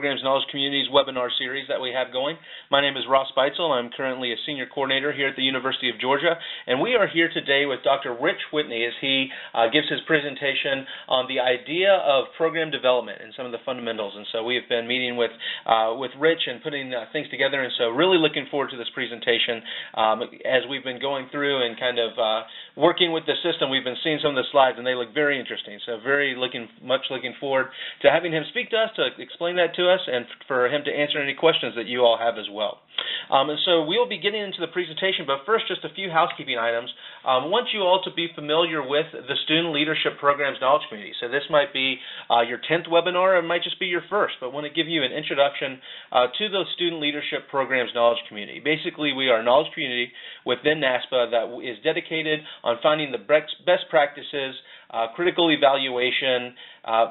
Programs Knowledge Communities webinar series that we have going. My name is Ross Beitzel. I'm currently a senior coordinator here at the University of Georgia, and we are here today with Dr. Rich Whitney as he gives his presentation on the idea of program development and some of the fundamentals. And so we have been meeting with Rich and putting things together, and so really looking forward to this presentation. As we've been going through and kind of working with the system, we've been seeing some of the slides, and they look very interesting. So much looking forward to having him speak to us, to explain that to us, and for him to answer any questions that you all have as well. And so we'll be getting into the presentation, but first just a few housekeeping items. I want you all to be familiar with the Student Leadership Programs Knowledge Community. So this might be your 10th webinar, or it might just be your first, but I want to give you an introduction to the Student Leadership Programs Knowledge Community. Basically, we are a knowledge community within NASPA that is dedicated on finding the best practices, critical evaluation,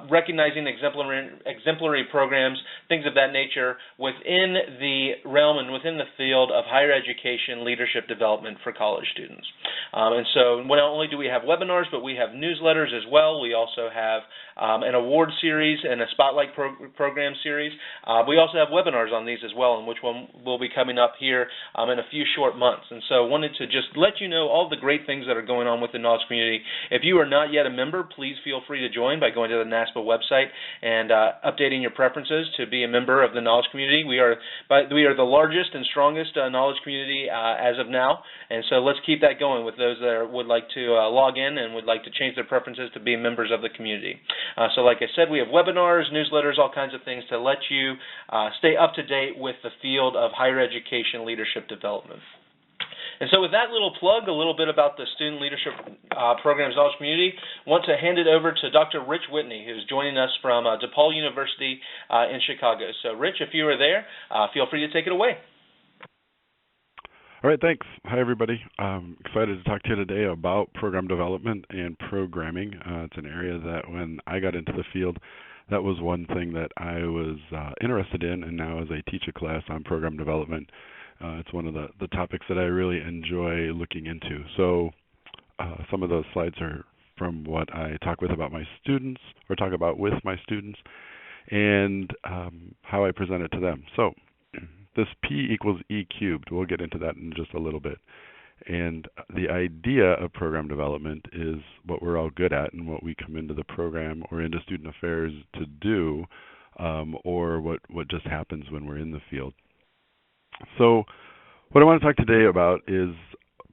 recognizing exemplary programs, things of that nature within the realm and within the field of higher education leadership development for college students. And so not only do we have webinars, but we have newsletters as well. We also have an award series and a spotlight program series. We also have webinars on these as well, and which one will be coming up here in a few short months. And so I wanted to just let you know all the great things that are going on with the knowledge community. If you are not yet a member, please feel free to join by going to the NASPA website and updating your preferences to be a member of the knowledge community. We are the largest and strongest knowledge community as of now, and so let's keep that going with those that would like to log in and would like to change their preferences to be members of the community. So like I said, we have webinars, newsletters, all kinds of things to let you stay up to date with the field of higher education leadership development. And so with that little plug, a little bit about the Student Leadership Programs Knowledge Community, I want to hand it over to Dr. Rich Whitney, who's joining us from DePaul University in Chicago. So Rich, if you are there, feel free to take it away. All right, thanks. Hi, everybody. I'm excited to talk to you today about program development and programming. It's an area that when I got into the field, that was one thing that I was interested in, and now as I teach a class on program development, it's one of the topics that I really enjoy looking into. So some of those slides are from what I talk with about my students, or talk about with my students, and how I present it to them. So this P equals E cubed, we'll get into that in just a little bit. And the idea of program development is what we're all good at and what we come into the program or into student affairs to do, or what just happens when we're in the field. So what I want to talk today about is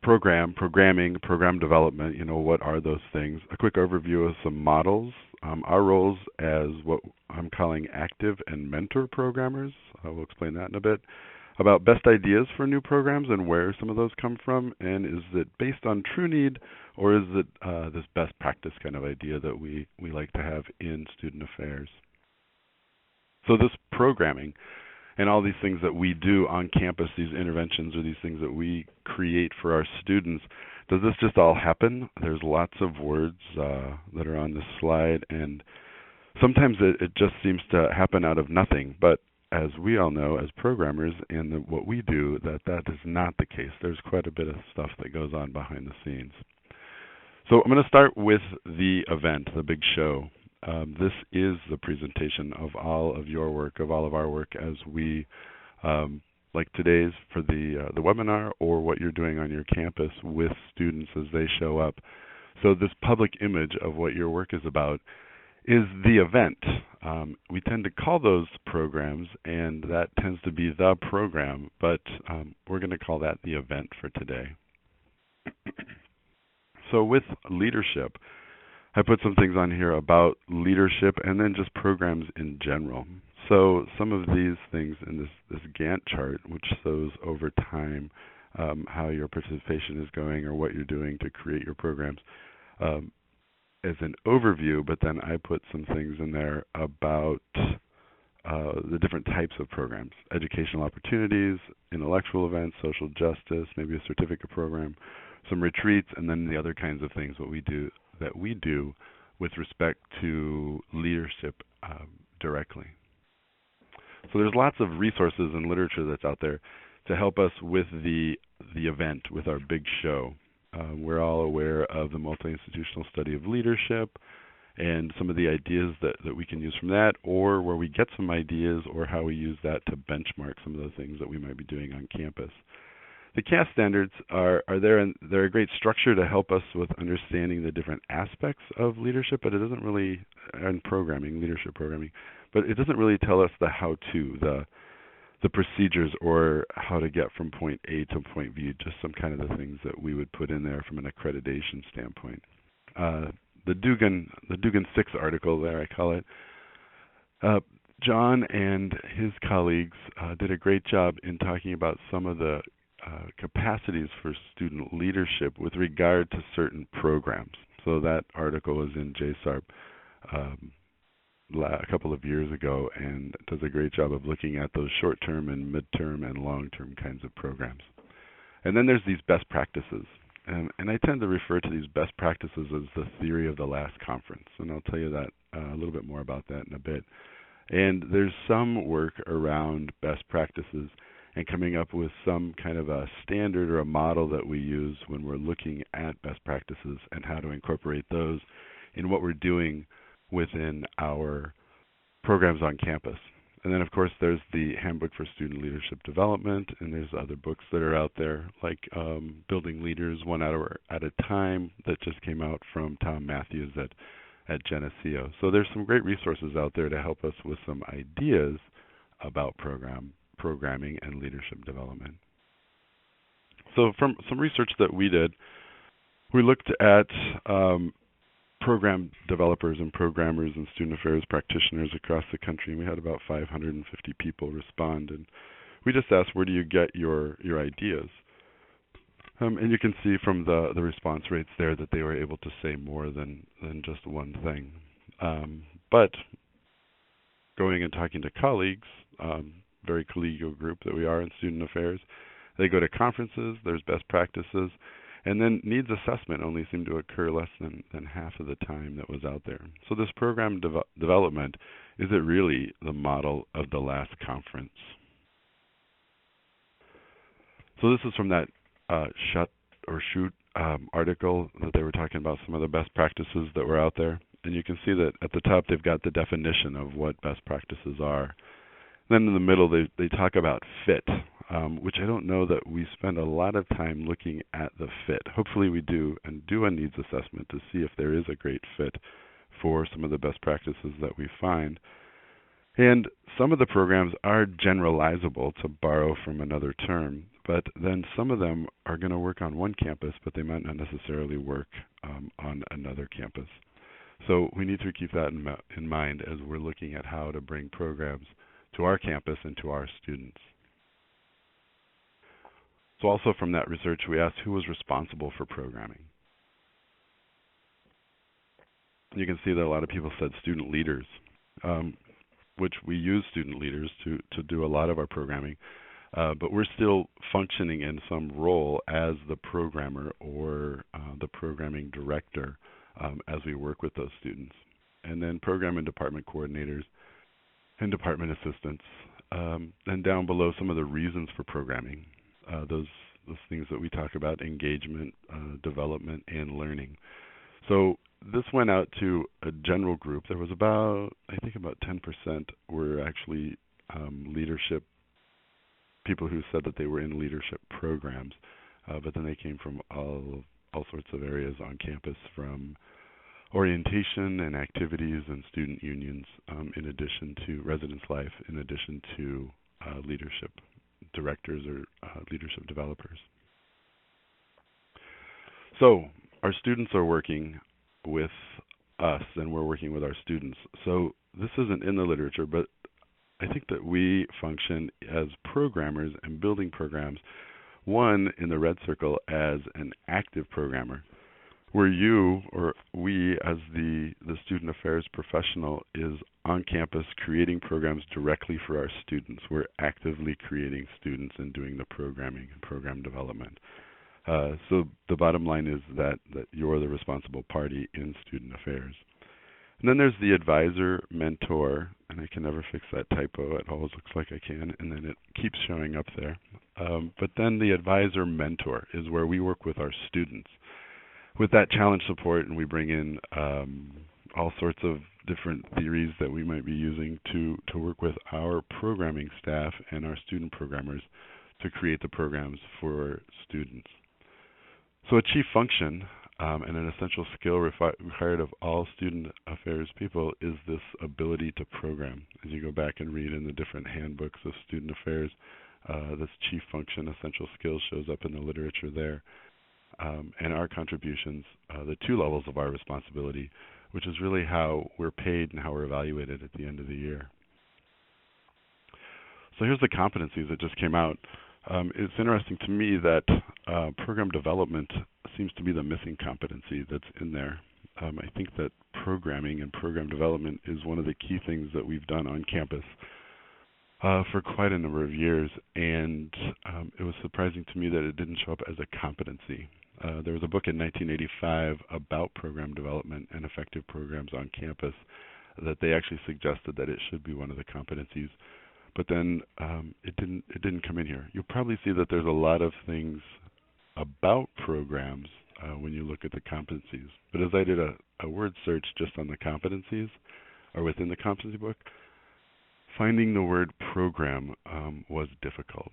programming, program development. You know, what are those things? A quick overview of some models. Our roles as what I'm calling active and mentor programmers. We'll explain that in a bit. About best ideas for new programs and where some of those come from, and is it based on true need, or is it this best practice kind of idea that we like to have in student affairs? So this programming and all these things that we do on campus, these interventions or these things that we create for our students, does this just all happen? There's lots of words that are on this slide, and sometimes it just seems to happen out of nothing. But as we all know, as programmers and what we do, that is not the case. There's quite a bit of stuff that goes on behind the scenes. So I'm going to start with the event, the big show. This is the presentation of all of your work, of all of our work as we, like today's for the webinar, or what you're doing on your campus with students as they show up. So this public image of what your work is about is the event. We tend to call those programs, and that tends to be the program, but we're going to call that the event for today. So with leadership, I put some things on here about leadership and then just programs in general. So some of these things in this Gantt chart, which shows over time how your participation is going or what you're doing to create your programs, as an overview, but then I put some things in there about the different types of programs: educational opportunities, intellectual events, social justice, maybe a certificate program, some retreats, and then the other kinds of things what we do with respect to leadership directly. So there's lots of resources and literature that's out there to help us with the event, with our big show. We're all aware of the multi-institutional study of leadership and some of the ideas that we can use from that, or where we get some ideas, or how we use that to benchmark some of the things that we might be doing on campus. The CAS standards are there, and they're a great structure to help us with understanding the different aspects of leadership, but it doesn't really, and programming, leadership programming, but it doesn't really tell us the how-to, the procedures, or how to get from point A to point B, just some kind of the things that we would put in there from an accreditation standpoint. The Dugan 6 article there, I call it, John and his colleagues did a great job in talking about some of the capacities for student leadership with regard to certain programs. So that article was in JSARP a couple of years ago, and does a great job of looking at those short-term and mid-term and long-term kinds of programs. And then there's these best practices. And I tend to refer to these best practices as the theory of the last conference. And I'll tell you that a little bit more about that in a bit. And there's some work around best practices and coming up with some kind of a standard or a model that we use when we're looking at best practices and how to incorporate those in what we're doing within our programs on campus. And then, of course, there's the Handbook for Student Leadership Development, and there's other books that are out there, like Building Leaders One Hour at a Time, that just came out from Tom Matthews at Geneseo. So there's some great resources out there to help us with some ideas about programming and leadership development. So from some research that we did, we looked at program developers and programmers and student affairs practitioners across the country, and we had about 550 people respond. And we just asked, where do you get your ideas? And you can see from the response rates there that they were able to say more than just one thing. But going and talking to colleagues, very collegial group that we are in student affairs, they go to conferences, there's best practices, and then needs assessment only seemed to occur less than half of the time that was out there. So this program development, is it really the model of the last conference? So this is from that Shut or Shoot article that they were talking about some of the best practices that were out there. And you can see that at the top they've got the definition of what best practices are. Then in the middle they talk about fit, which I don't know that we spend a lot of time looking at the fit. Hopefully we do, and do a needs assessment to see if there is a great fit for some of the best practices that we find. And some of the programs are generalizable, to borrow from another term, but then some of them are going to work on one campus, but they might not necessarily work on another campus. So we need to keep that in mind as we're looking at how to bring programs to our campus and to our students. So also from that research, we asked who was responsible for programming. You can see that a lot of people said student leaders, which we use student leaders to do a lot of our programming, but we're still functioning in some role as the programmer or the programming director as we work with those students. And then program and department coordinators and department assistants. And down below, some of the reasons for programming, those things that we talk about, engagement, development, and learning. So this went out to a general group. There was about 10% were actually leadership, people who said that they were in leadership programs, but then they came from all sorts of areas on campus, from orientation and activities and student unions, in addition to residence life, in addition to leadership directors or leadership developers. So our students are working with us and we're working with our students. So this isn't in the literature, but I think that we function as programmers and building programs, one in the red circle as an active programmer, where you or we as the student affairs professional is on campus creating programs directly for our students. We're actively creating students and doing the programming and program development. So the bottom line is that you're the responsible party in student affairs. And then there's the advisor, mentor, and I can never fix that typo. It always looks like I can, and then it keeps showing up there. But then the advisor, mentor is where we work with our students with that challenge support, and we bring in all sorts of different theories that we might be using to work with our programming staff and our student programmers to create the programs for students. So a chief function and an essential skill required of all student affairs people is this ability to program. As you go back and read in the different handbooks of student affairs, this chief function, essential skill shows up in the literature there. And our contributions, the two levels of our responsibility, which is really how we're paid and how we're evaluated at the end of the year. So here's the competencies that just came out. It's interesting to me that program development seems to be the missing competency that's in there. I think that programming and program development is one of the key things that we've done on campus for quite a number of years, and it was surprising to me that it didn't show up as a competency. There was a book in 1985 about program development and effective programs on campus that they actually suggested that it should be one of the competencies, but then it didn't come in here. You'll probably see that there's a lot of things about programs when you look at the competencies. But as I did a word search just on the competencies, or within the competency book, finding the word program was difficult.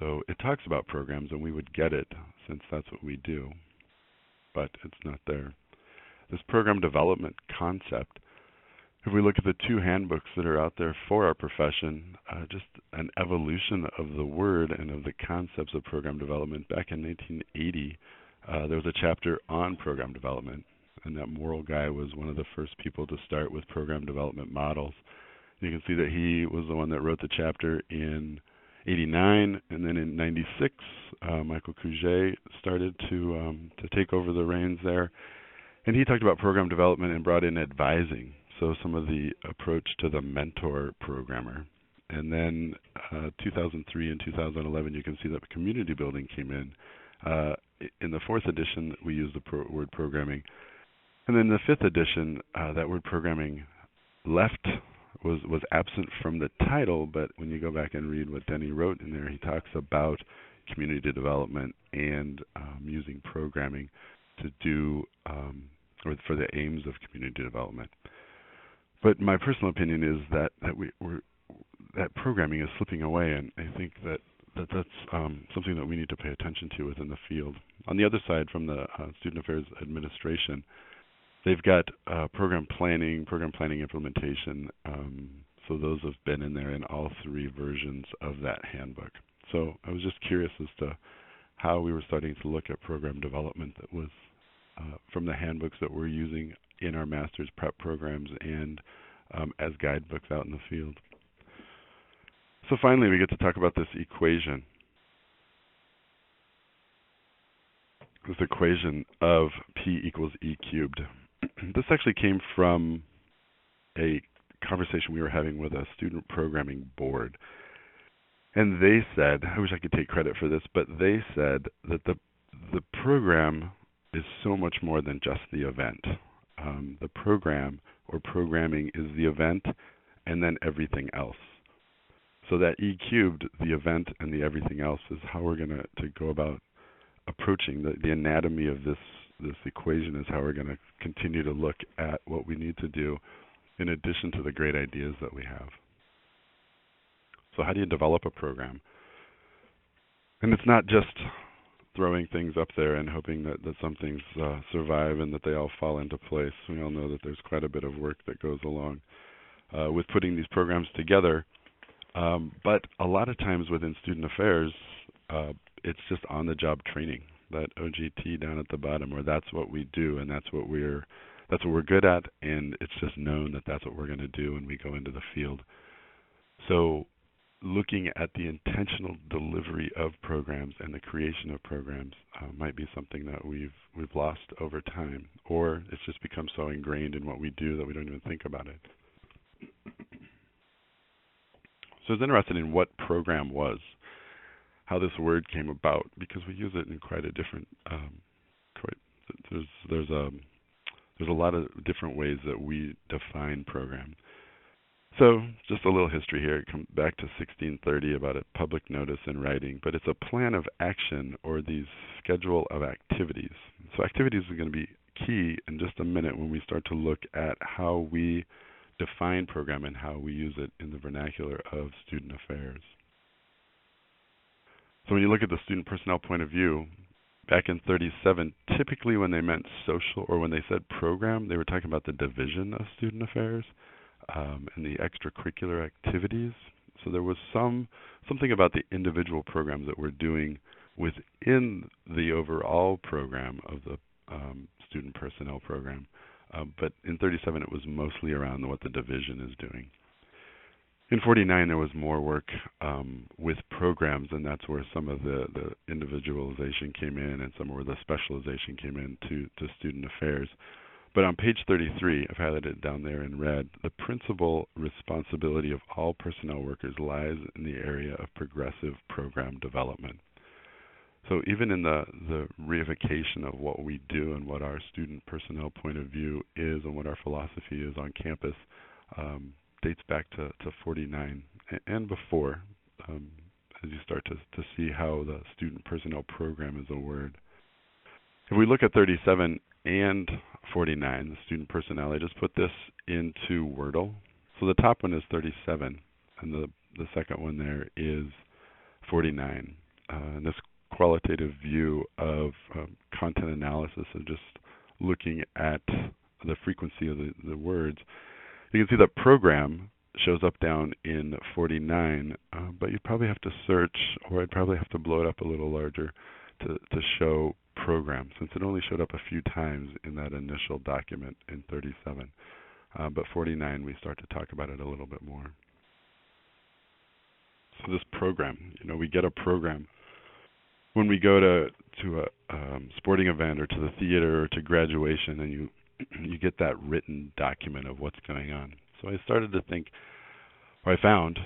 So it talks about programs, and we would get it since that's what we do, but it's not there. This program development concept, if we look at the two handbooks that are out there for our profession, just an evolution of the word and of the concepts of program development. Back in 1980, there was a chapter on program development, and that Morrill guy was one of the first people to start with program development models. You can see that he was the one that wrote the chapter in 89, and then in 96, Michael Couget started to take over the reins there. And he talked about program development and brought in advising, so some of the approach to the mentor programmer. And then 2003 and 2011, you can see that community building came in. In the fourth edition, we used the word programming. And then in the fifth edition, that word programming was absent from the title, but when you go back and read what Denny wrote in there, he talks about community development and using programming to do, or for the aims of community development. But my personal opinion is that programming is slipping away, and I think that's something that we need to pay attention to within the field. On the other side, from the Student Affairs Administration, they've got program planning implementation. So those have been in there in all three versions of that handbook. So I was just curious as to how we were starting to look at program development that was from the handbooks that we're using in our master's prep programs and as guidebooks out in the field. So finally, we get to talk about this equation. This equation of P equals E cubed. This actually came from a conversation we were having with a student programming board. And they said, I wish I could take credit for this, but they said that the program is so much more than just the event. The program or programming is the event and then everything else. So that E cubed, the event and the everything else, is how we're going to go about approaching the anatomy of this equation, is how we're going to continue to look at what we need to do in addition to the great ideas that we have. So how do you develop a program? And it's not just throwing things up there and hoping that some things survive and that they all fall into place. We all know that there's quite a bit of work that goes along with putting these programs together. But a lot of times within student affairs, it's just on-the-job training, that OGT down at the bottom, where that's what we do and that's what we're good at, and it's just known that that's what we're going to do when we go into the field. So looking at the intentional delivery of programs and the creation of programs might be something that we've lost over time, or it's just become so ingrained in what we do that we don't even think about it. So I was interested in what program was, how this word came about, because we use it in quite a different, there's a lot of different ways that we define program. So just a little history here. It comes back to 1630 about a public notice in writing, but it's a plan of action or the schedule of activities. So activities are going to be key in just a minute when we start to look at how we define program and how we use it in the vernacular of student affairs. So when you look at the student personnel point of view, back in 37, typically when they meant social or when they said program, they were talking about the division of student affairs and the extracurricular activities. So there was something about the individual programs that we're doing within the overall program of the student personnel program. But in 37, it was mostly around what the division is doing. In 49, there was more work with programs, and that's where some of the individualization came in and some where the specialization came in to student affairs. But on page 33, I've highlighted it down there in red, the principal responsibility of all personnel workers lies in the area of progressive program development. So even in the reification of what we do and what our student personnel point of view is and what our philosophy is on campus, dates back to 49 and before, as you start to see how the student personnel program is a word. If we look at 37 and 49, the student personnel, I just put this into Wordle. So the top one is 37, and the second one there is 49. And this qualitative view of content analysis and just looking at the frequency of the words, you can see that program shows up down in 49, but you probably have to search, or I'd probably have to blow it up a little larger to show program, since it only showed up a few times in that initial document in 37. But 49, we start to talk about it a little bit more. So this program, we get a program when we go to a sporting event or to the theater or to graduation, and you get that written document of what's going on. So I started to think, or I found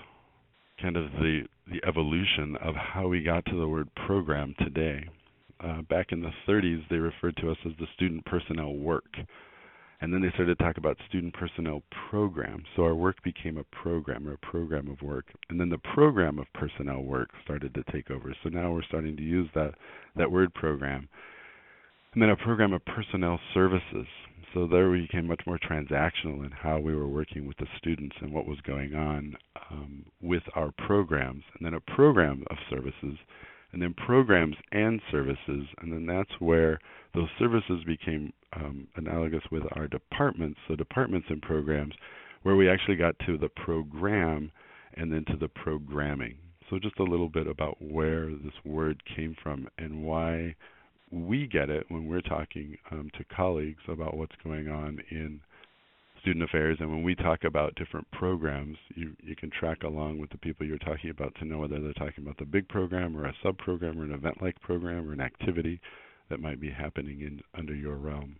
kind of the evolution of how we got to the word program today. Back in the 30s, they referred to us as the student personnel work. And then they started to talk about student personnel program. So our work became a program, or a program of work. And then the program of personnel work started to take over. So now we're starting to use that word program. And then a program of personnel services. So there we became much more transactional in how we were working with the students and what was going on with our programs. And then a program of services, and then programs and services. And then that's where those services became analogous with our departments. So departments and programs, where we actually got to the program and then to the programming. So just a little bit about where this word came from and why we get it when we're talking to colleagues about what's going on in student affairs. And when we talk about different programs, you can track along with the people you're talking about to know whether they're talking about the big program or a sub-program or an event-like program or an activity that might be happening under your realm.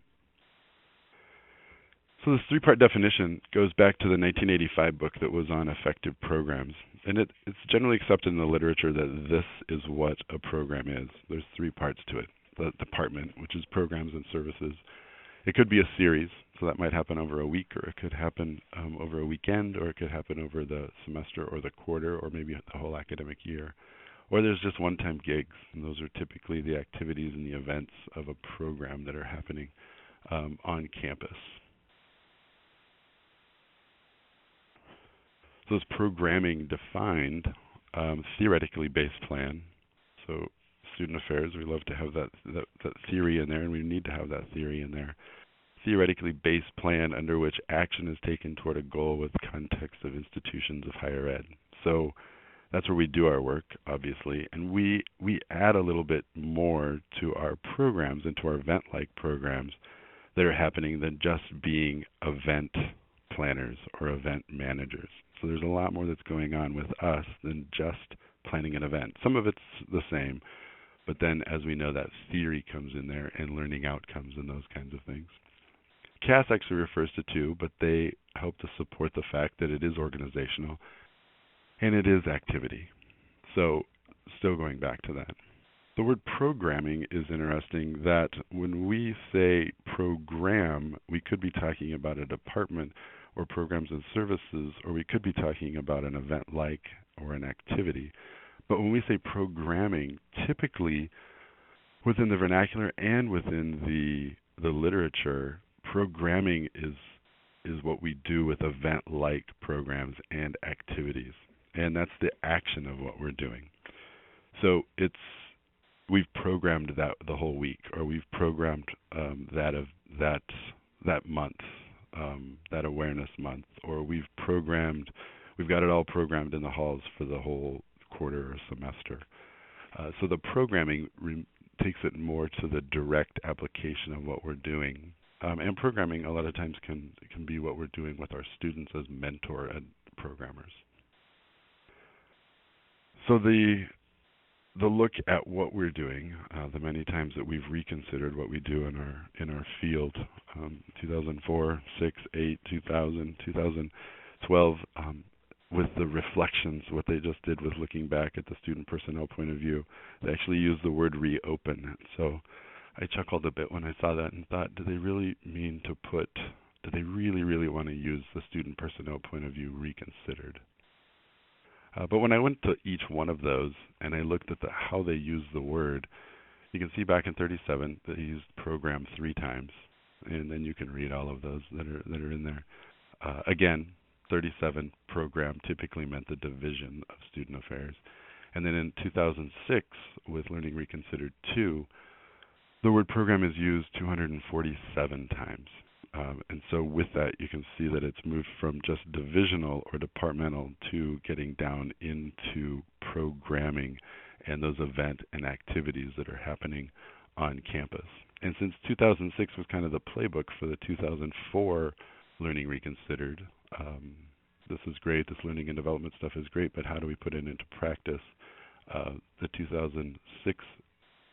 So this three-part definition goes back to the 1985 book that was on effective programs. And it's generally accepted in the literature that this is what a program is. There's three parts to it. The department, which is programs and services. It could be a series, so that might happen over a week, or it could happen over a weekend, or it could happen over the semester or the quarter, or maybe the whole academic year. Or there's just one-time gigs, and those are typically the activities and the events of a program that are happening on campus. So this programming defined theoretically based plan. So student affairs, we love to have that theory in there, and we need to have that theory in there. Theoretically based plan under which action is taken toward a goal with context of institutions of higher ed. So that's where we do our work, obviously, and we add a little bit more to our programs and to our event-like programs that are happening than just being event planners or event managers. So there's a lot more that's going on with us than just planning an event. Some of it's the same, but then as we know, that theory comes in there and learning outcomes and those kinds of things. CAS actually refers to two, but they help to support the fact that it is organizational and it is activity. So still going back to that. The word programming is interesting, that when we say program, we could be talking about a department or programs and services, or we could be talking about an event like or an activity. But when we say programming, typically within the vernacular and within the the literature, programming is what we do with event-like programs and activities, and that's the action of what we're doing. So we've programmed that the whole week, or we've programmed that month, that awareness month, or we've got it all programmed in the halls for the whole quarter or semester. So the programming takes it more to the direct application of what we're doing. And programming a lot of times can be what we're doing with our students as mentor and programmers. So the look at what we're doing, the many times that we've reconsidered what we do in our field, 2004, 6, 8, 2000, 2012, with the reflections, what they just did was looking back at the student personnel point of view. They actually used the word reopen. So I chuckled a bit when I saw that and thought, do they really really want to use the student personnel point of view reconsidered? But when I went to each one of those and I looked at how they used the word, you can see back in 37 that they used program 3 times, and then you can read all of those that are in there. Again, 37 program typically meant the division of student affairs. And then in 2006, with Learning Reconsidered 2, the word program is used 247 times. And so with that, you can see that it's moved from just divisional or departmental to getting down into programming and those events and activities that are happening on campus. And since 2006 was kind of the playbook for the 2004 Learning Reconsidered, this is great, this learning and development stuff is great, but how do we put it into practice? The 2006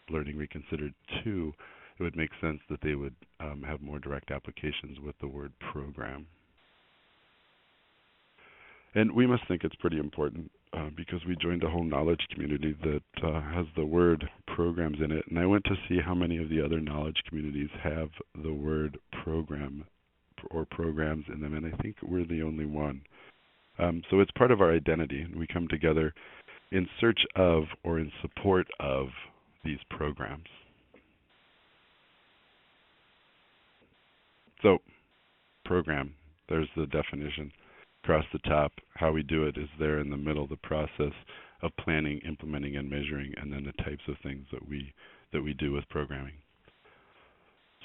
Learning Reconsidered 2, it would make sense that they would have more direct applications with the word program. And we must think it's pretty important because we joined a whole knowledge community that has the word programs in it. And I went to see how many of the other knowledge communities have the word program or programs in them, and I think we're the only one. So it's part of our identity. We come together in search of or in support of these programs. So, program, there's the definition. Across the top, how we do it is there in the middle, the process of planning, implementing, and measuring, and then the types of things that we do with programming.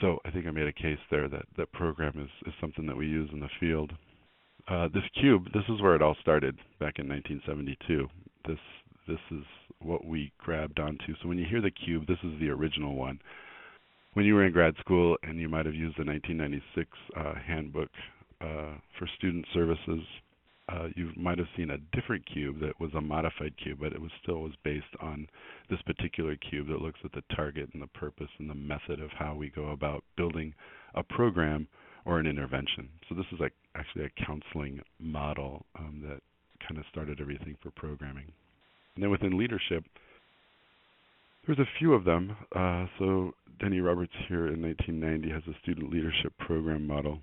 So I think I made a case there that program is something that we use in the field. This cube, this is where it all started back in 1972. This is what we grabbed onto. So when you hear the cube, this is the original one. When you were in grad school and you might have used the 1996 handbook for student services, you might have seen a different cube that was a modified cube, but it was based on this particular cube that looks at the target and the purpose and the method of how we go about building a program or an intervention. So this is actually a counseling model that kind of started everything for programming. And then within leadership, there's a few of them. So Denny Roberts here in 1990 has a student leadership program model.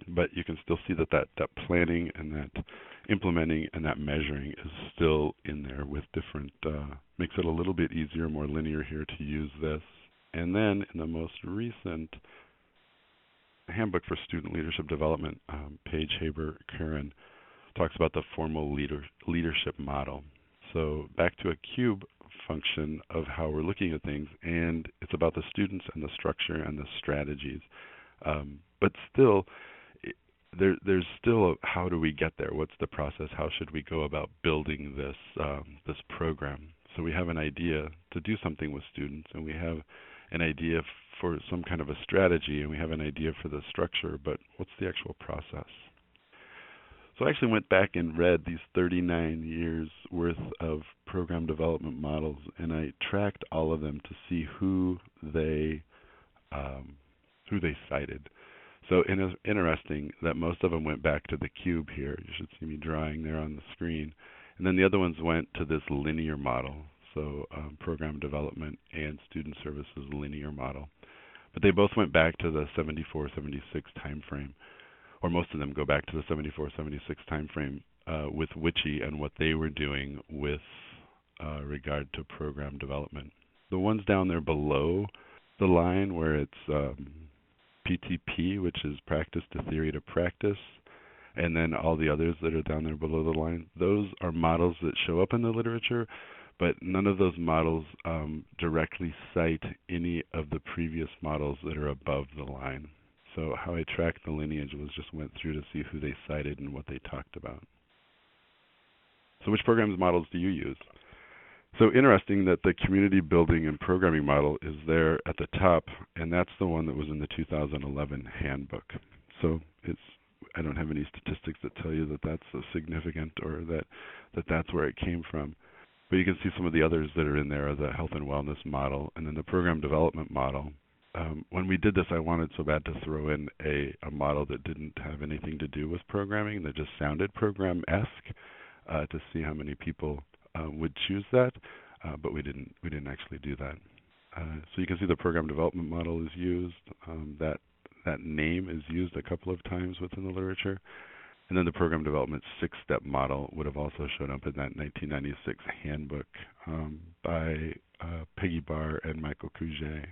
But you can still see that planning and that implementing and that measuring is still in there with different, makes it a little bit easier, more linear here to use this. And then in the most recent Handbook for Student Leadership Development, Paige Haber-Curran talks about the formal leadership model. So back to a cube function of how we're looking at things, and it's about the students and the structure and the strategies. But still, there's still how do we get there? What's the process? How should we go about building this program? So we have an idea to do something with students, and we have an idea for some kind of a strategy, and we have an idea for the structure, but what's the actual process? So I actually went back and read these 39 years worth of program development models, and I tracked all of them to see who they cited. So it is interesting that most of them went back to the cube here. You should see me drawing there on the screen. And then the other ones went to this linear model, so program development and student services linear model. But they both went back to the 74-76 time frame, or most of them go back to the 74-76 time frame with Witchy and what they were doing with regard to program development. The ones down there below the line where it's PTP, which is practice to theory to practice, and then all the others that are down there below the line, those are models that show up in the literature, but none of those models directly cite any of the previous models that are above the line. So how I tracked the lineage was just went through to see who they cited and what they talked about. So which programs models do you use? So interesting that the community building and programming model is there at the top, and that's the one that was in the 2011 handbook. So I don't have any statistics that tell you that that's significant or that's where it came from. But you can see some of the others that are in there are the health and wellness model and then the program development model. When we did this, I wanted so bad to throw in a model that didn't have anything to do with programming, that just sounded program-esque, to see how many people would choose that, but we didn't actually do that. So you can see the program development model is used. That name is used a couple of times within the literature. And then the program development 6-step model would have also shown up in that 1996 handbook by Peggy Barr and Michael Couget.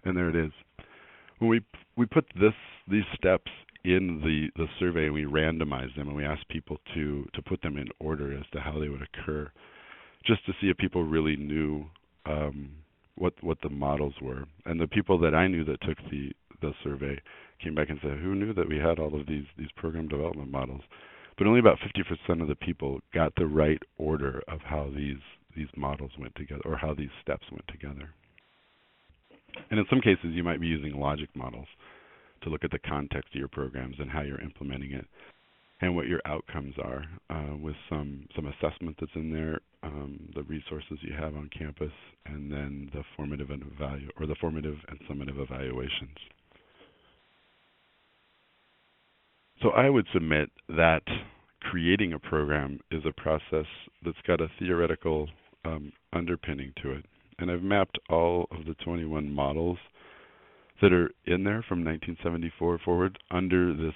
And there it is. When we put these steps in the survey, we randomized them and we asked people to put them in order as to how they would occur, just to see if people really knew what the models were. And the people that I knew that took the survey came back and said, who knew that we had all of these program development models? But only about 50% of the people got the right order of how these models went together, or how these steps went together. And in some cases, you might be using logic models to look at the context of your programs and how you're implementing it and what your outcomes are, with some assessment that's in there, the resources you have on campus, and then the formative and summative evaluations. So I would submit that creating a program is a process that's got a theoretical underpinning to it. And I've mapped all of the 21 models that are in there from 1974 forward under this,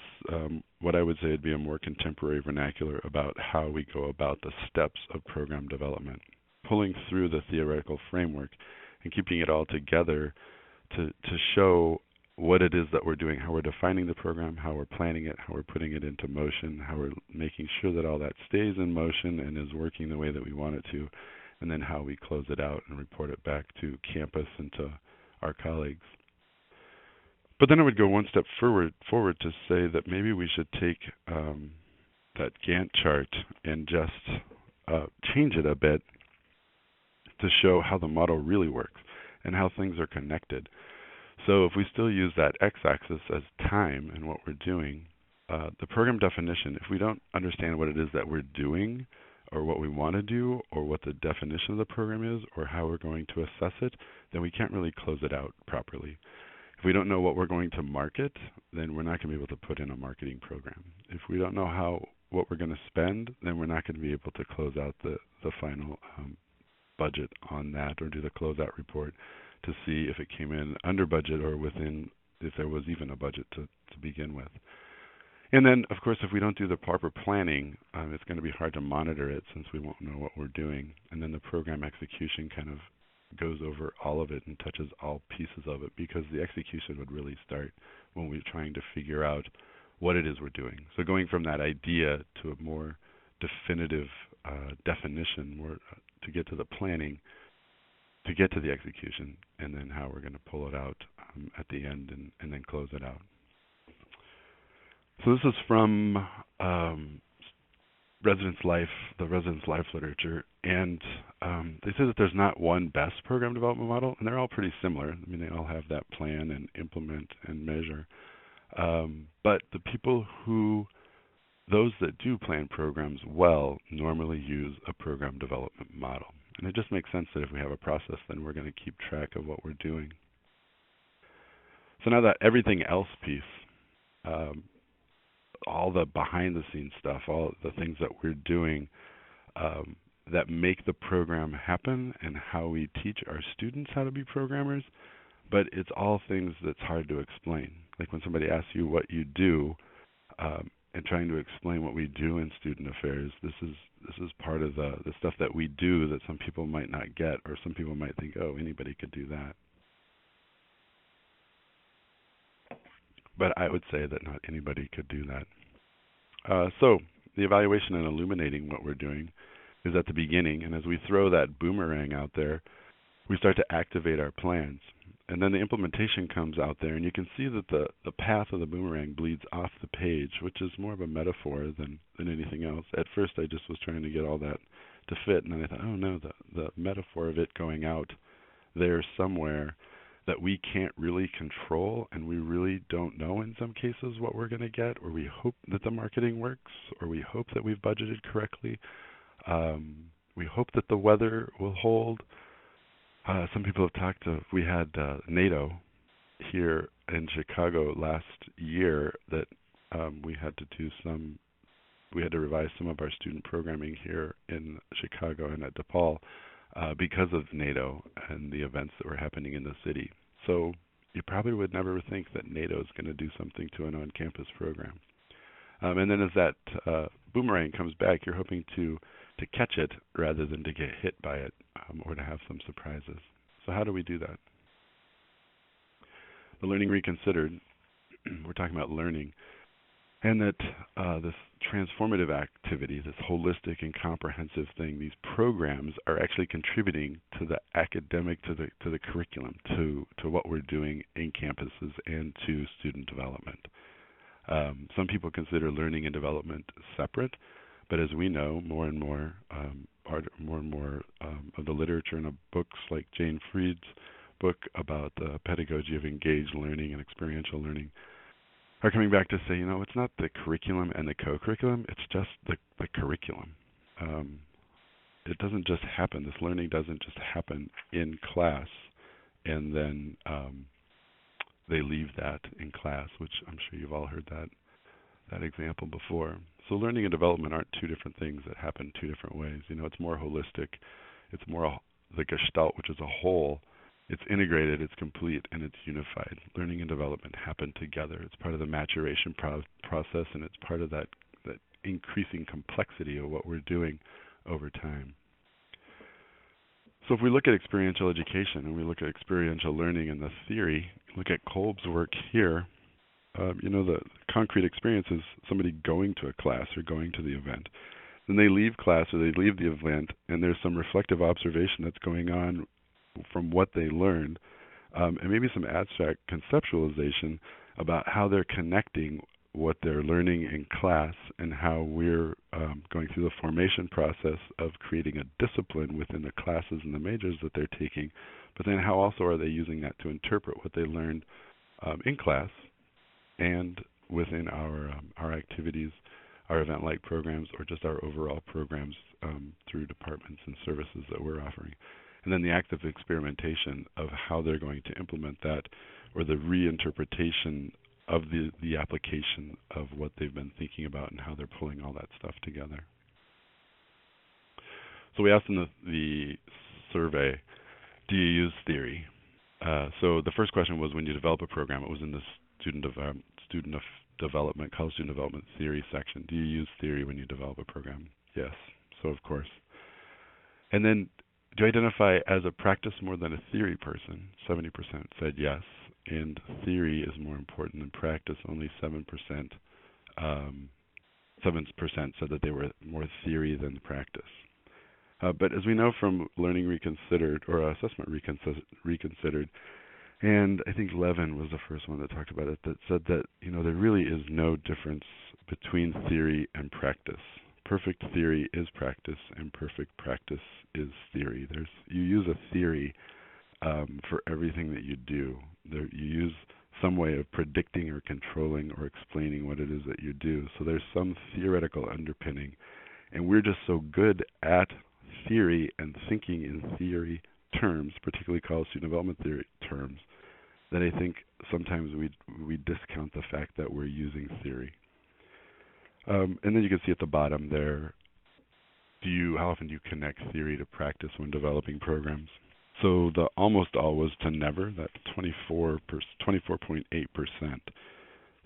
what I would say would be a more contemporary vernacular about how we go about the steps of program development, pulling through the theoretical framework and keeping it all together to show what it is that we're doing, how we're defining the program, how we're planning it, how we're putting it into motion, how we're making sure that all that stays in motion and is working the way that we want it to, and then how we close it out and report it back to campus and to our colleagues. But then I would go one step forward to say that maybe we should take that Gantt chart and just change it a bit to show how the model really works and how things are connected. So if we still use that x-axis as time and what we're doing, the program definition, if we don't understand what it is that we're doing or what we want to do or what the definition of the program is or how we're going to assess it, then we can't really close it out properly. If we don't know what we're going to market, then we're not going to be able to put in a marketing program. If we don't know what we're going to spend, then we're not going to be able to close out the final budget on that or do the closeout report to see if it came in under budget or within, if there was even a budget to begin with. And then, of course, if we don't do the proper planning, it's going to be hard to monitor it since we won't know what we're doing. And then the program execution kind of goes over all of it and touches all pieces of it, because the execution would really start when we're trying to figure out what it is we're doing. So going from that idea to a more definitive definition, more to get to the planning, to get to the execution, and then how we're going to pull it out at the end and then close it out. So this is from Residence Life, the Residence Life literature, and they say that there's not one best program development model, and they're all pretty similar. I mean, they all have that plan and implement and measure. But the people those that do plan programs well normally use a program development model. And it just makes sense that if we have a process, then we're going to keep track of what we're doing. So now that everything else piece, all the behind-the-scenes stuff, all the things that we're doing that make the program happen and how we teach our students how to be programmers, but it's all things that's hard to explain. Like when somebody asks you what you do and trying to explain what we do in student affairs, this is part of the stuff that we do that some people might not get, or some people might think, oh, anybody could do that. but I would say that not anybody could do that. So the evaluation and illuminating what we're doing is at the beginning, and as we throw that boomerang out there, we start to activate our plans. And then the implementation comes out there, and you can see that the path of the boomerang bleeds off the page, which is more of a metaphor than anything else. At first, I just was trying to get all that to fit, and then I thought, oh no, the metaphor of it going out there somewhere that we can't really control, and we really don't know in some cases what we're going to get, or we hope that the marketing works, or we hope that we've budgeted correctly. We hope that the weather will hold. Some people have talked of, we had NATO here in Chicago last year that we had to revise some of our student programming here in Chicago and at DePaul because of NATO and the events that were happening in the city. So you probably would never think that NATO is going to do something to an on-campus program. And then as that boomerang comes back, you're hoping to catch it rather than to get hit by it or to have some surprises. So how do we do that? The Learning Reconsidered, we're talking about learning, and that this transformative activity, this holistic and comprehensive thing, these programs are actually contributing to the academic, to the curriculum, to what we're doing in campuses and to student development. Some people consider learning and development separate, but as we know, more and more of the literature and of books like Jane Fried's book about the pedagogy of engaged learning and experiential learning are coming back to say, it's not the curriculum and the co-curriculum, it's just the curriculum. It doesn't just happen. This learning doesn't just happen in class, and then they leave that in class, which I'm sure you've all heard that example before. So learning and development aren't two different things that happen two different ways. It's more holistic. It's more the gestalt, which is a whole. It's integrated, it's complete, and it's unified. Learning and development happen together. It's part of the maturation process, and it's part of that increasing complexity of what we're doing over time. So if we look at experiential education and we look at experiential learning and the theory, look at Kolb's work here, the concrete experience is somebody going to a class or going to the event. Then they leave class or they leave the event, and there's some reflective observation that's going on from what they learned, and maybe some abstract conceptualization about how they're connecting what they're learning in class and how we're going through the formation process of creating a discipline within the classes and the majors that they're taking, but then how also are they using that to interpret what they learned in class and within our activities, our event-like programs, or just our overall programs through departments and services that we're offering. And then the active experimentation of how they're going to implement that, or the reinterpretation of the application of what they've been thinking about and how they're pulling all that stuff together. So we asked in the survey, do you use theory? So the first question was, when you develop a program, it was in the college student development theory section. Do you use theory when you develop a program? Yes. So of course. And then, do you identify as a practice more than a theory person? 70% said yes, and theory is more important than practice. Only 7% said that they were more theory than practice. But as we know from Learning Reconsidered, or Assessment Reconsidered, and I think Levin was the first one that talked about it, that said that there really is no difference between theory and practice. Perfect theory is practice, and perfect practice is theory. You use a theory for everything that you do. You use some way of predicting or controlling or explaining what it is that you do. So there's some theoretical underpinning, and we're just so good at theory and thinking in theory terms, particularly college student development theory terms, that I think sometimes we discount the fact that we're using theory. And then you can see at the bottom there, how often do you connect theory to practice when developing programs? So the almost all was to never, that's 24.8%.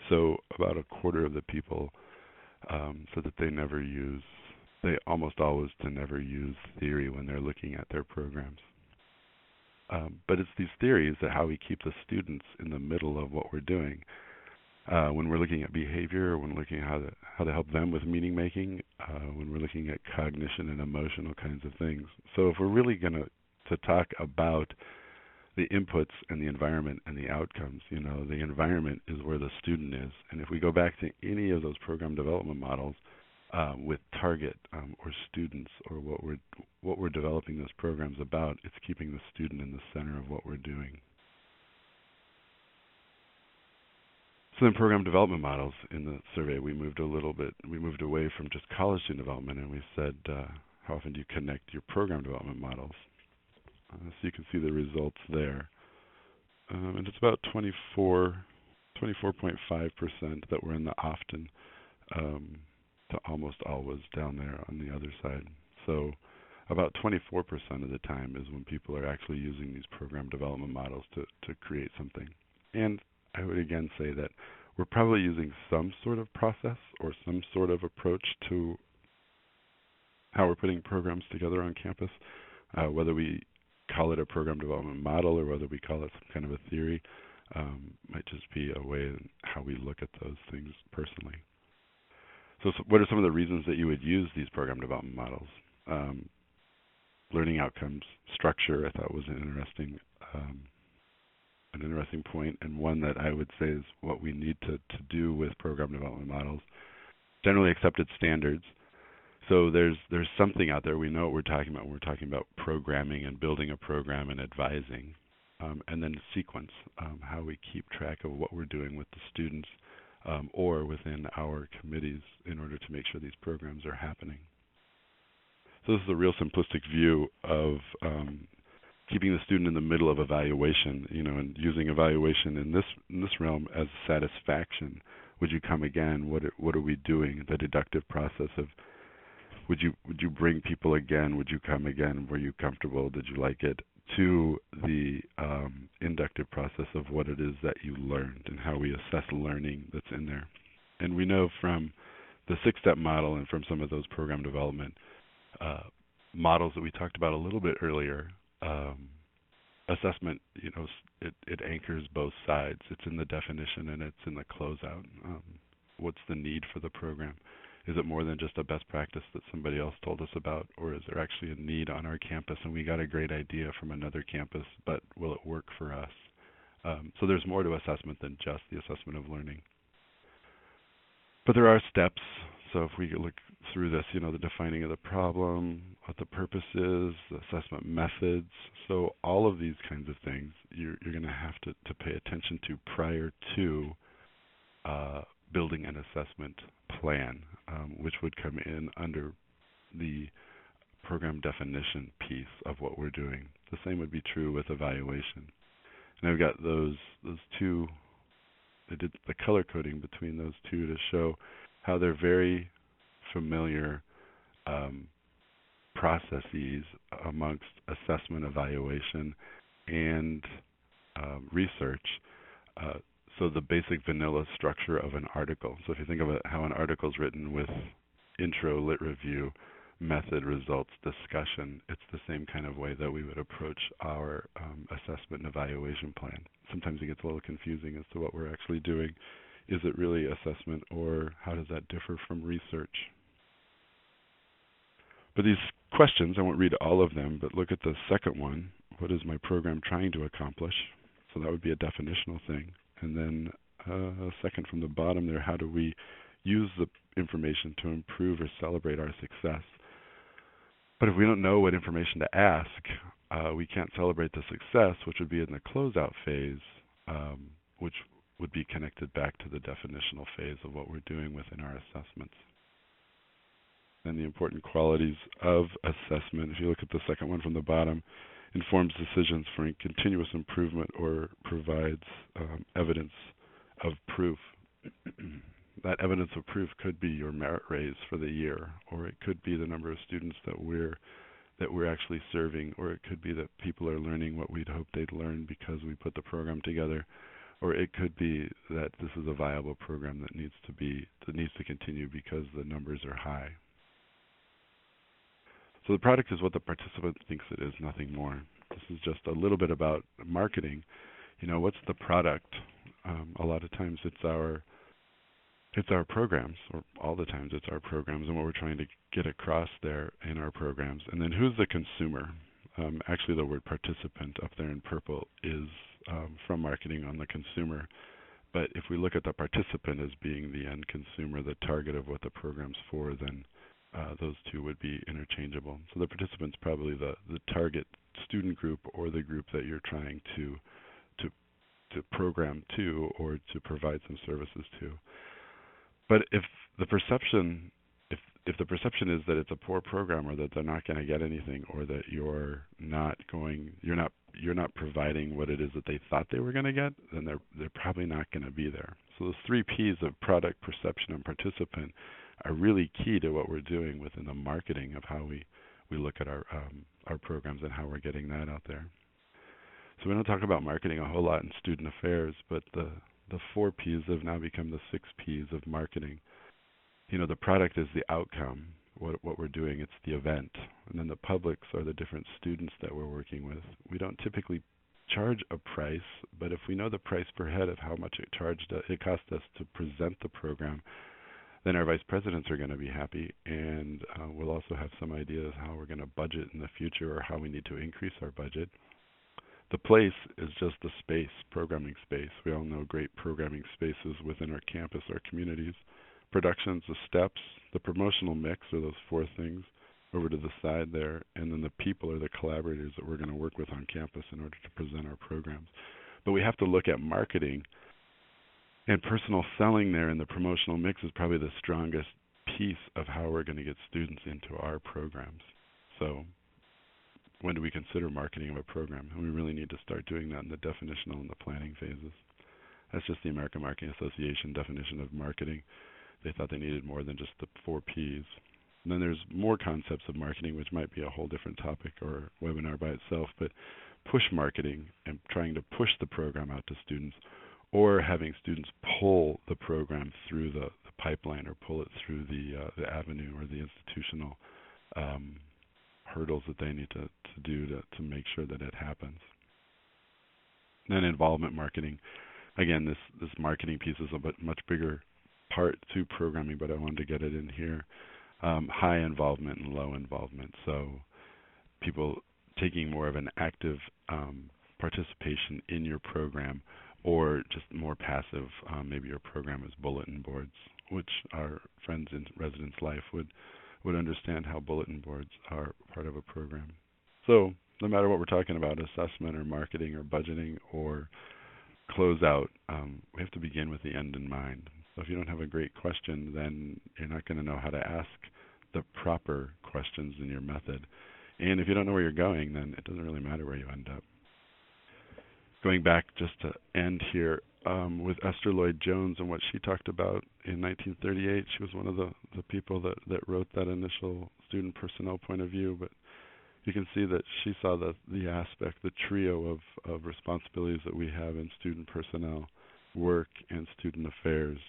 So about a quarter of the people said that they almost always to never use theory when they're looking at their programs. But it's these theories that how we keep the students in the middle of what we're doing. when we're looking at behavior, when we're looking at how to help them with meaning making, when we're looking at cognition and emotional kinds of things. So if we're really going to talk about the inputs and the environment and the outcomes, the environment is where the student is. And if we go back to any of those program development models with target or students or what we're developing those programs about, it's keeping the student in the center of what we're doing. So in program development models in the survey, we moved away from just college student development, and we said, how often do you connect your program development models? So you can see the results there. And it's about 24.5% that were in the often to almost always down there on the other side. So about 24% of the time is when people are actually using these program development models to create something. And I would again say that we're probably using some sort of process or some sort of approach to how we're putting programs together on campus, whether we call it a program development model or whether we call it some kind of a theory, might just be a way in how we look at those things personally. So what are some of the reasons that you would use these program development models? Learning outcomes, structure, I thought was an interesting point, and one that I would say is what we need to do with program development models. Generally accepted standards. So there's something out there. We know what we're talking about when we're talking about programming and building a program and advising. And then sequence, how we keep track of what we're doing with the students or within our committees in order to make sure these programs are happening. So this is a real simplistic view of keeping the student in the middle of evaluation, and using evaluation in this realm as satisfaction. Would you come again? What are we doing? The deductive process of would you bring people again? Would you come again? Were you comfortable? Did you like it? To the inductive process of what it is that you learned and how we assess learning that's in there. And we know from the 6-step model and from some of those program development models that we talked about a little bit earlier, assessment, it anchors both sides. It's in the definition and it's in the closeout. What's the need for the program? Is it more than just a best practice that somebody else told us about, or is there actually a need on our campus and we got a great idea from another campus, but will it work for us? So there's more to assessment than just the assessment of learning. But there are steps. So if we look through this, the defining of the problem, what the purpose is, the assessment methods. So all of these kinds of things you're going to have to pay attention to prior to building an assessment plan, which would come in under the program definition piece of what we're doing. The same would be true with evaluation. And I've got those two, I did the color coding between those two to show how they're very familiar processes amongst assessment, evaluation, and research. So the basic vanilla structure of an article. So if you think of it, how an article is written with intro, lit review, method, results, discussion, it's the same kind of way that we would approach our assessment and evaluation plan. Sometimes it gets a little confusing as to what we're actually doing. Is it really assessment, or how does that differ from research? But these questions, I won't read all of them, but look at the second one. What is my program trying to accomplish? So that would be a definitional thing. And then second from the bottom there, how do we use the information to improve or celebrate our success? But if we don't know what information to ask, we can't celebrate the success, which would be in the closeout phase, which would be connected back to the definitional phase of what we're doing within our assessments. And the important qualities of assessment, if you look at the second one from the bottom, informs decisions for continuous improvement or provides evidence of proof. That evidence of proof could be your merit raise for the year, or it could be the number of students that we're actually serving, or it could be that people are learning what we'd hoped they'd learn because we put the program together, or it could be that this is a viable program that needs to continue because the numbers are high. So the product is what the participant thinks it is, nothing more. This is just a little bit about marketing. What's the product? A lot of times it's our It's our programs, or all the times it's our programs, and what we're trying to get across there in our programs. And then who's the consumer? Actually, the word participant up there in purple is from marketing on the consumer. But if we look at the participant as being the end consumer, the target of what the program's for, then those two would be interchangeable. So the participant's probably the target student group or the group that you're trying to program to or to provide some services to. But if the perception is that it's a poor program or that they're not going to get anything or that you're not providing what it is that they thought they were going to get, then they're probably not going to be there. So those 3 P's of product, perception, and participant are really key to what we're doing within the marketing of how we look at our programs and how we're getting that out there. So we don't talk about marketing a whole lot in student affairs, but the 4 P's have now become the 6 P's of marketing. The product is the outcome, what we're doing, it's the event. And then the publics are the different students that we're working with. We don't typically charge a price, but if we know the price per head of how much it cost us to present the program, then our vice presidents are going to be happy, and we'll also have some idea of how we're going to budget in the future or how we need to increase our budget. The place is just the space, programming space. We all know great programming spaces within our campus, our communities. Productions, the steps, the promotional mix are those 4 things over to the side there, and then the people are the collaborators that we're going to work with on campus in order to present our programs. But we have to look at marketing, and personal selling there in the promotional mix is probably the strongest piece of how we're going to get students into our programs. So when do we consider marketing of a program? And we really need to start doing that in the definitional and the planning phases. That's just the American Marketing Association definition of marketing. They thought they needed more than just the 4 Ps. And then there's more concepts of marketing, which might be a whole different topic or webinar by itself, but push marketing and trying to push the program out to students, or having students pull the program through the pipeline or pull it through the avenue or the institutional hurdles that they need to do to make sure that it happens. And then involvement marketing. Again, this marketing piece is a much bigger part to programming, but I wanted to get it in here. High involvement and low involvement. So people taking more of an active participation in your program, or just more passive. Maybe your program is bulletin boards, which our friends in Residence Life would understand how bulletin boards are part of a program. So no matter what we're talking about, assessment or marketing or budgeting or closeout, we have to begin with the end in mind. So if you don't have a great question, then you're not going to know how to ask the proper questions in your method. And if you don't know where you're going, then it doesn't really matter where you end up. Going back just to end here with Esther Lloyd Jones and what she talked about in 1938. She was one of the people that wrote that initial student personnel point of view, but you can see that she saw the aspect, the trio of responsibilities that we have in student personnel: work and student affairs,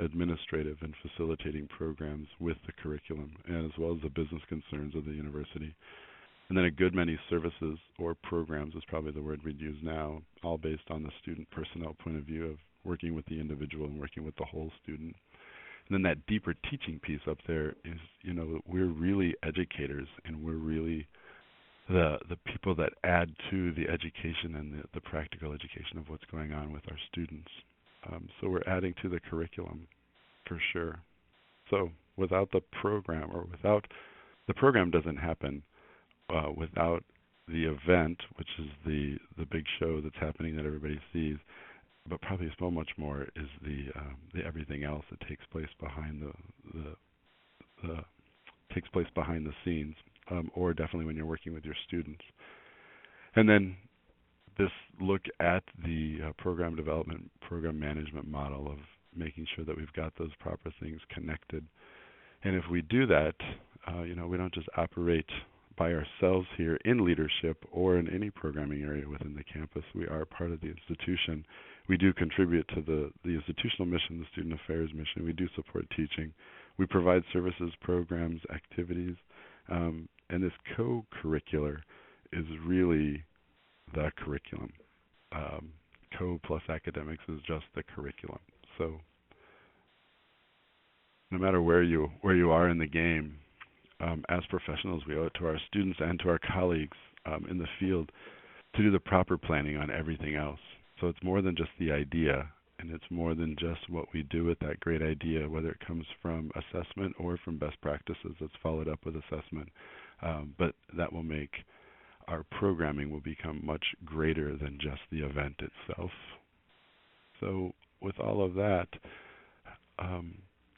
administrative and facilitating programs with the curriculum, and as well as the business concerns of the university. And then a good many services or programs is probably the word we'd use now, all based on the student personnel point of view of working with the individual and working with the whole student. And then that deeper teaching piece up there is, we're really educators, and we're really the people that add to the education and the practical education of what's going on with our students. So we're adding to the curriculum for sure. So without the program, the program doesn't happen without the event, which is the big show that's happening that everybody sees, but probably so much more is the everything else that takes place behind the scenes, or definitely when you're working with your students. And then this look at the program development, program management model of making sure that we've got those proper things connected. And if we do that, we don't just operate by ourselves here in leadership or in any programming area within the campus. We are part of the institution. We do contribute to the institutional mission, the student affairs mission. We do support teaching. We provide services, programs, activities, and this co-curricular is really the curriculum. Co plus academics is just the curriculum. So no matter where you are in the game, as professionals, we owe it to our students and to our colleagues in the field to do the proper planning on everything else. So it's more than just the idea, and it's more than just what we do with that great idea, whether it comes from assessment or from best practices that's followed up with assessment. But that will make our programming will become much greater than just the event itself. So with all of that,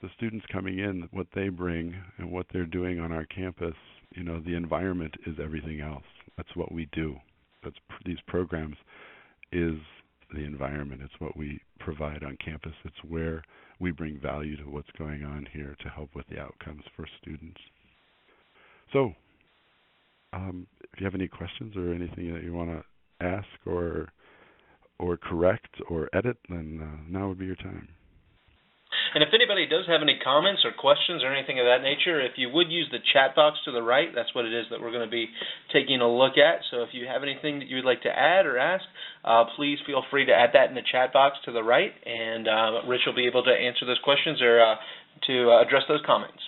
the students coming in, what they bring and what they're doing on our campus, the environment is everything else. That's what we do. These programs is the environment. It's what we provide on campus. It's where we bring value to what's going on here to help with the outcomes for students. So, if you have any questions or anything that you want to ask or correct or edit, then now would be your time. And if anybody does have any comments or questions or anything of that nature, if you would use the chat box to the right, that's what it is that we're going to be taking a look at. So if you have anything that you would like to add or ask, please feel free to add that in the chat box to the right, and Rich will be able to answer those questions or to address those comments.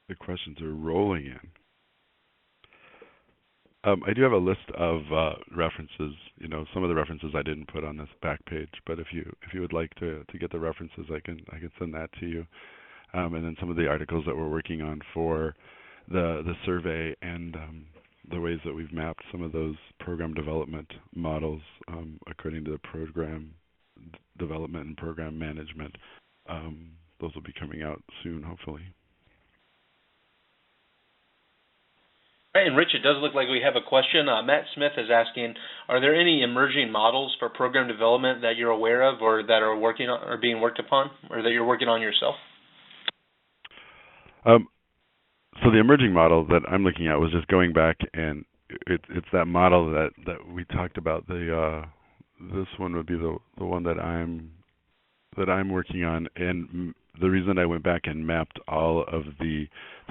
The questions are rolling in. I do have a list of references. Some of the references I didn't put on this back page, but if you would like to get the references, I can send that to you. And then some of the articles that we're working on for the survey and the ways that we've mapped some of those program development models according to the program development and program management. Those will be coming out soon, hopefully. And Rich, it does look like we have a question. Matt Smith is asking, are there any emerging models for program development that you're aware of or that are being worked upon or that you're working on yourself? So the emerging model that I'm looking at was just going back, and it's that model that we talked about. This one would be the one that I'm working on, and the reason I went back and mapped all of the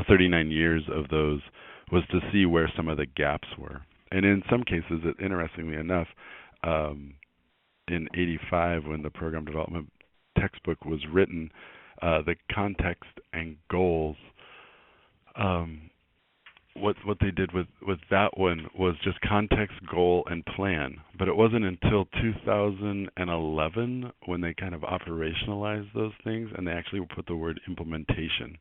39 years of those was to see where some of the gaps were. And in some cases, interestingly enough, in '85, when the program development textbook was written, the context and goals, what they did with that one was just context, goal, and plan. But it wasn't until 2011 when they kind of operationalized those things, and they actually put the word implementation.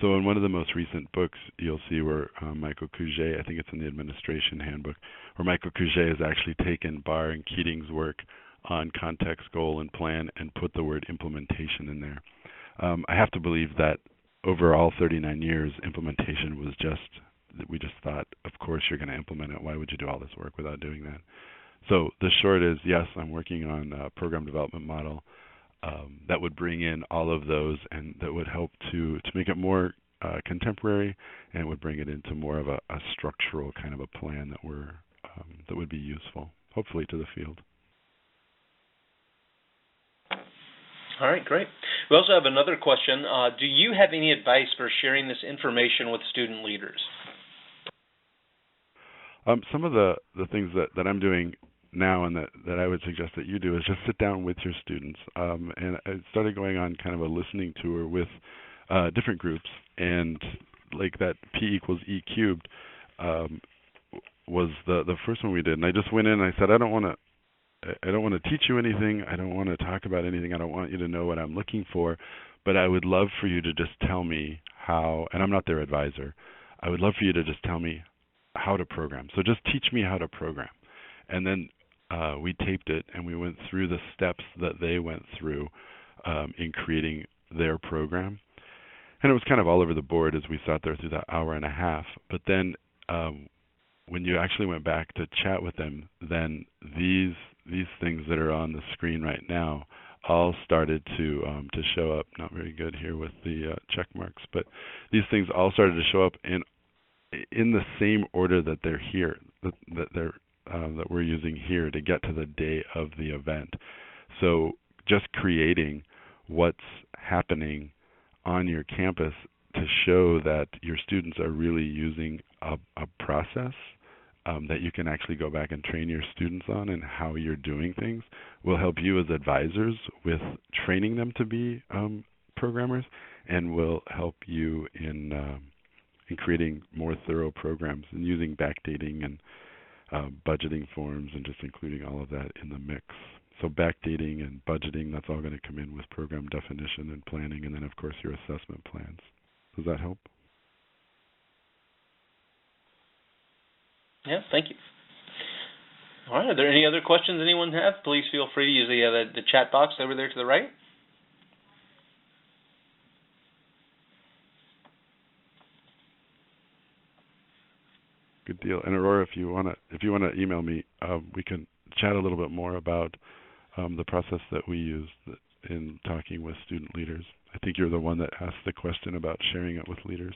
So in one of the most recent books, you'll see where Michael Couget, I think it's in the administration handbook, where Michael Couget has actually taken Barr and Keating's work on context, goal, and plan and put the word implementation in there. I have to believe that over all 39 years, implementation was we just thought, of course you're going to implement it. Why would you do all this work without doing that? So the short is, yes, I'm working on a program development model that would bring in all of those and that would help to make it more contemporary, and would bring it into more of a structural kind of a plan that would be useful, hopefully, to the field. All right, great. We also have another question. Do you have any advice for sharing this information with student leaders? Some of the things that I'm doing now and that I would suggest that you do is just sit down with your students. And I started going on kind of a listening tour with different groups, and like that P equals E cubed was the first one we did. And I just went in and I said, I don't want to teach you anything. I don't want to talk about anything. I don't want you to know what I'm looking for, but I would love for you to just tell me how, and I'm not their advisor, I would love for you to just tell me how to program. So just teach me how to program. And then we taped it, and we went through the steps that they went through in creating their program. And it was kind of all over the board as we sat there through that hour and a half. But then when you actually went back to chat with them, then these things that are on the screen right now all started to show up. Not very good here with the check marks, but these things all started to show up in the same order that they're here, that we're using here to get to the day of the event. So just creating what's happening on your campus to show that your students are really using a process that you can actually go back and train your students on, and how you're doing things will help you as advisors with training them to be programmers, and will help you in creating more thorough programs and using backdating and budgeting forms, and just including all of that in the mix. So backdating and budgeting, that's all going to come in with program definition and planning, and then of course your assessment plans. Does that help? Yeah, thank you. All right, are there any other questions anyone have? Please feel free to use the chat box over there to the right. Good deal. And Aurora, if you wanna email me, we can chat a little bit more about the process that we use in talking with student leaders. I think you're the one that asked the question about sharing it with leaders.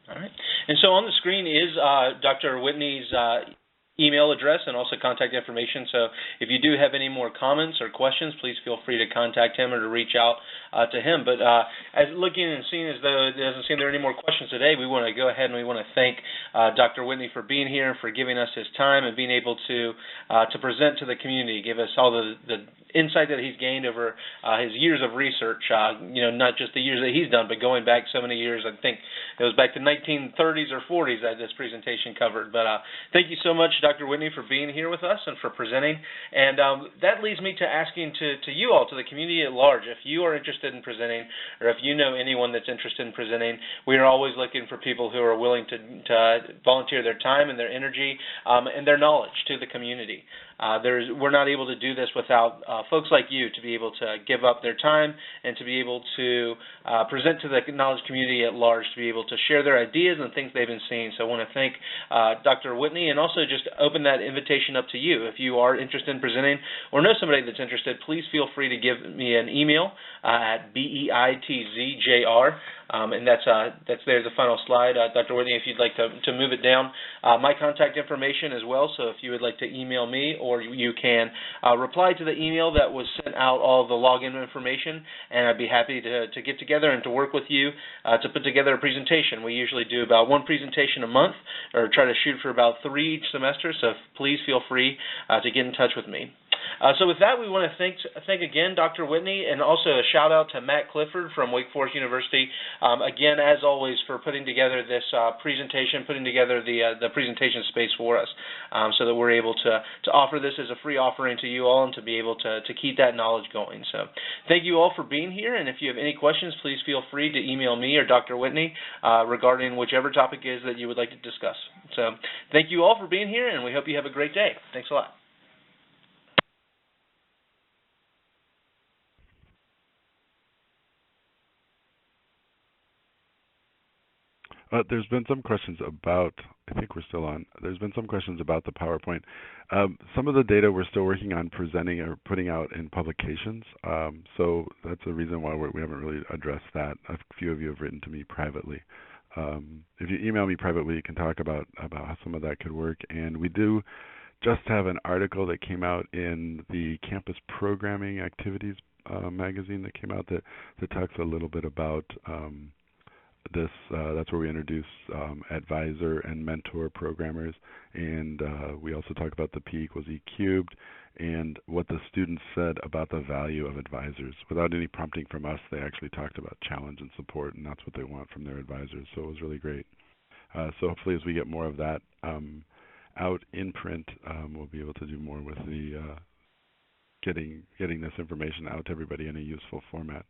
All right. And so on the screen is Dr. Whitney's email address and also contact information. So if you do have any more comments or questions, please feel free to contact him or to reach out to him. But as looking and seeing as though it doesn't seem there are any more questions today, we want to go ahead and we want to thank Dr. Whitney for being here and for giving us his time and being able to present to the community, give us all the insight that he's gained over his years of research, not just the years that he's done, but going back so many years. I think it was back to 1930s or 40s that this presentation covered. But thank you so much, Dr. Whitney, for being here with us and for presenting. And that leads me to asking to you all, to the community at large, if you are interested in presenting, or if you know anyone that's interested in presenting, we are always looking for people who are willing to volunteer their time and their energy and their knowledge to the community. We're not able to do this without folks like you to be able to give up their time and to be able to present to the knowledge community at large, to be able to share their ideas and things they've been seeing. So I want to thank Dr. Whitney, and also just open that invitation up to you. If you are interested in presenting or know somebody that's interested, please feel free to give me an email at BEITZJR. And that's there's the final slide. Dr. Whitney, if you'd like to move it down, my contact information as well, so if you would like to email me, or you can reply to the email that was sent out, all the login information, and I'd be happy to get together and to work with you to put together a presentation. We usually do about one presentation a month, or try to shoot for about 3 each semester, so please feel free to get in touch with me. So with that, we want to thank again Dr. Whitney, and also a shout out to Matt Clifford from Wake Forest University, again, as always, for putting together this presentation, putting together the presentation space for us, so that we're able to offer this as a free offering to you all, and to be able to keep that knowledge going. So thank you all for being here, and if you have any questions, please feel free to email me or Dr. Whitney regarding whichever topic is that you would like to discuss. So thank you all for being here, and we hope you have a great day. Thanks a lot. There's been some questions about, I think we're still on, there's been some questions about the PowerPoint. Some of the data we're still working on presenting or putting out in publications, so that's the reason why we haven't really addressed that. A few of you have written to me privately. If you email me privately, you can talk about how some of that could work. And we do just have an article that came out in the Campus Programming Activities magazine that came out that talks a little bit about this. That's where we introduce advisor and mentor programmers, and we also talk about the P equals E cubed, and what the students said about the value of advisors. Without any prompting from us, they actually talked about challenge and support, and that's what they want from their advisors. So it was really great. So hopefully as we get more of that out in print, we'll be able to do more with the getting this information out to everybody in a useful format.